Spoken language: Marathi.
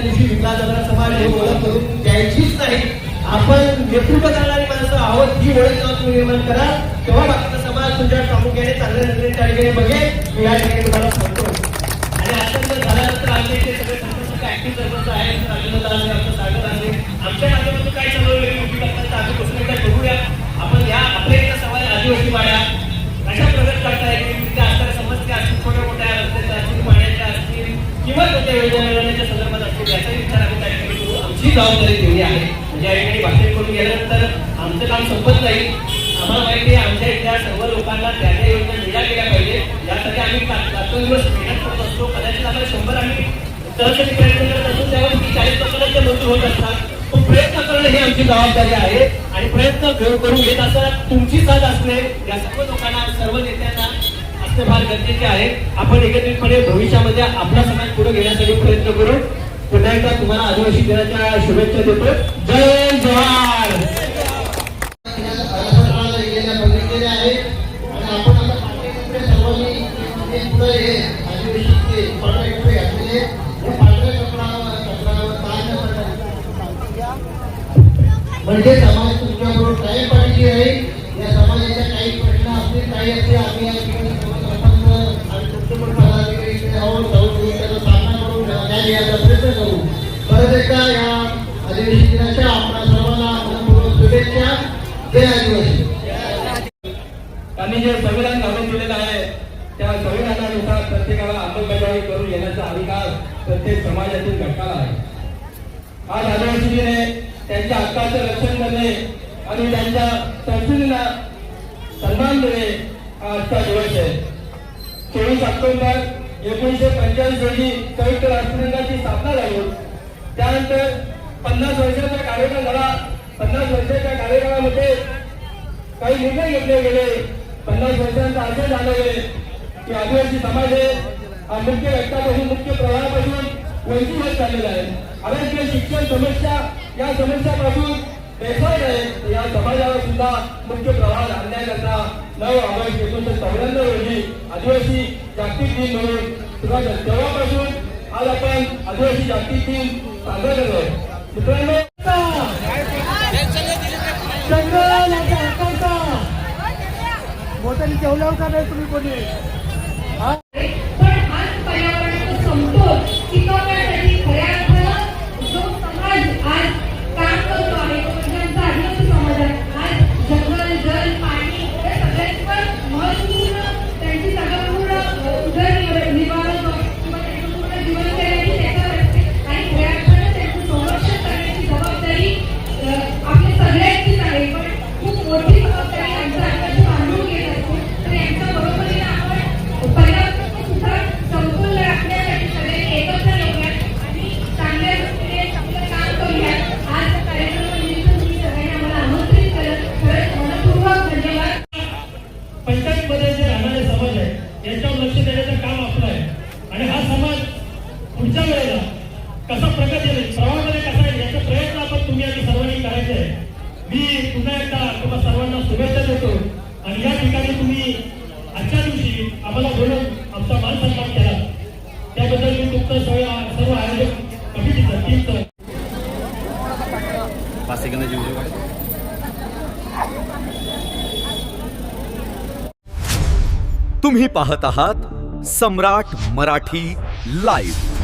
दिवशी विकास समाज हे ओळख करून द्यायचीच नाही. आपण नेतृत्व करणारी माणसं आहोत ही ओळख जेव्हा तुम्ही निर्माण करा तेव्हा बाकीचा समाज तुमच्या प्रामुख्याने चांगल्या नजरेने त्या ठिकाणी बघेल. मी या ठिकाणी तुम्हाला सांगतो. आणि अत्यंत झाल्यानंतर आमचे ते सगळे संपर्क ऍक्टिव्ह सरपंच आहेत, आमचं सागर आहे, आमच्या माध्यमातून काय चालू वेगळी करताना आम्ही बसून एकदा बघूया. आपण या आपल्या एका समाज आदिवासी वाड्या कशा प्रगत करता येईल, तिथे असणाऱ्या समस्या असतील, छोट्या मोठ्या रस्त्याच्या असतील, पाण्याच्या असतील किंवा कोणत्या योजना मिळवण्याच्या संदर्भात असतील याचाही विचार आम्ही त्या ठिकाणी करू. आमची जबाबदारी दिली आहे. म्हणजे या ठिकाणी भाषण करून गेल्यानंतर आमचं काम संपत नाही. आम्हाला माहिती आहे आमच्या इथल्या सर्व लोकांना त्या त्या योजना मिळाल्या गेल्या पाहिजे. यासाठी आम्ही दिवस मेहनत करत असतो. कदाचित आम्हाला 100 आम्ही तळासाठी प्रयत्न करत असतो, त्यावर 40% मंजूर होत असतात. तो प्रयत्न करणं ही आमची जबाबदारी आहे आणि प्रयत्न करून घेत असताना तुमची साथ असणे या सर्व लोकांना सर्व नेत्यांना असणे फार गरजेचे आहे. आपण एकत्रितपणे भविष्यामध्ये आपला समाज पुढे घेण्यासाठी प्रयत्न करू. पुन्हा एकदा तुम्हाला आदिवासी दिनाच्या शुभेच्छा देतो. जय जवाहर. म्हणजे समाज तुमच्याबरोबर कायम पाठीशी राहील. या समाजाच्या काही प्रश्न असतील, काही असतील, आम्ही या ठिकाणी सरपंच आणि तुमच्याकडे पदाधिकारी इकडे आहोत, जाऊन त्याचा सामना करून न्याय यायचा प्रयत्न करू. परत एकदा या आदिवासी दिनाच्या आपल्या सर्वांना मनपूर्वक शुभेच्छा. जय आदिवासी. त्यांनी जे संविधान घालून दिलेलं आहे त्या संविधानानुसार प्रत्येकाला अंमलबजावणी करून घेण्याचा अधिकार प्रत्येक समाजातील घटकाला आहे. आज आदिवासी दिन आहे, त्यांच्या हक्काचं रक्षण करणे आणि त्यांच्या संस्कृतीला सन्मान देणे हा आजचा दिवस आहे. 24 ऑक्टोबर 1945 रोजी संयुक्त राष्ट्रसंघाची स्थापना झाली. त्यानंतर 50 वर्षाचा कार्यकाळ झाला. 50 वर्षाच्या कार्यकाळामध्ये काही निर्णय घेतले गेले. 50 वर्षांचा असं झालं की आदिवासी समाज हा मुख्य घटकापासून मुख्य प्रवाहापासून वंचित होत चाललेला आहे. आरोग्य शिक्षण समस्या या समस्यापासून बेसाड आहे. या समाजाला सुद्धा मुख्य प्रवाहात आणण्याकरता 9 ऑगस्ट 1994 रोजी आदिवासी जागतिक दिन म्हणून सुरुवात झाली. तेव्हापासून आज आपण आदिवासी जागतिक दिन साजरा करतोय. मित्रांनो, मोठ्याने जेवल्यावर का नाही तुम्ही कोणी पण आज पर्यावरणाचा समतोल टिकवण्यासाठी खऱ्या अर्थानं जो समाज आज काम करतो आहे तो म्हणजे आमचा आदिवासी समाज आहे. आज जंगल, जल, पाणी या सगळ्यांवर महत्वपूर्ण त्यांची सगळं उदरनिर्वाह किंवा त्यांचं पूर्ण जीवनशैली त्याच्यावर असते आणि खऱ्या अर्थानं त्यांचं संरक्षण करण्याची जबाबदारी आपल्या सगळ्यांचीच आहे. पण खूप मोठी जबाबदारी आमच्या आदिवासी बांधून घेत असतो. तर यांच्या बरोबरीने आपण पर्यावरणाचा सुद्धा समतोल राखण्यासाठी सगळ्यांनी एकत्र येऊयात आणि चांगल्या दृष्टीने चांगलं काम करूयात. आज कार्यक्रमानिमित्त तुम्ही सगळ्यांनी आम्हाला आमंत्रित केलं. खरंच मनपूर्वक धन्यवाद. पंचायतमध्ये जे राहणारे समाज आहे याच्यावर लक्ष देण्याचं काम आपलं आहे आणि हा समाज पुढच्या वेळेला कसा प्रगती येईल, प्रवाहामध्ये कसा येईल याचा प्रयत्न आपण तुम्ही आणि सर्वांनी करायचा आहे. मी पुन्हा एकदा तुम्हाला सर्वांना शुभेच्छा देतो आणि या ठिकाणी तुम्ही आजच्या दिवशी आम्हाला बोलून आमचा मान सन्मान केला त्याबद्दल मी तुमचं सर्व आयोजक कमिटीचं टीमचं तुम्ही पाहत आहात सम्राट मराठी लाईव्ह.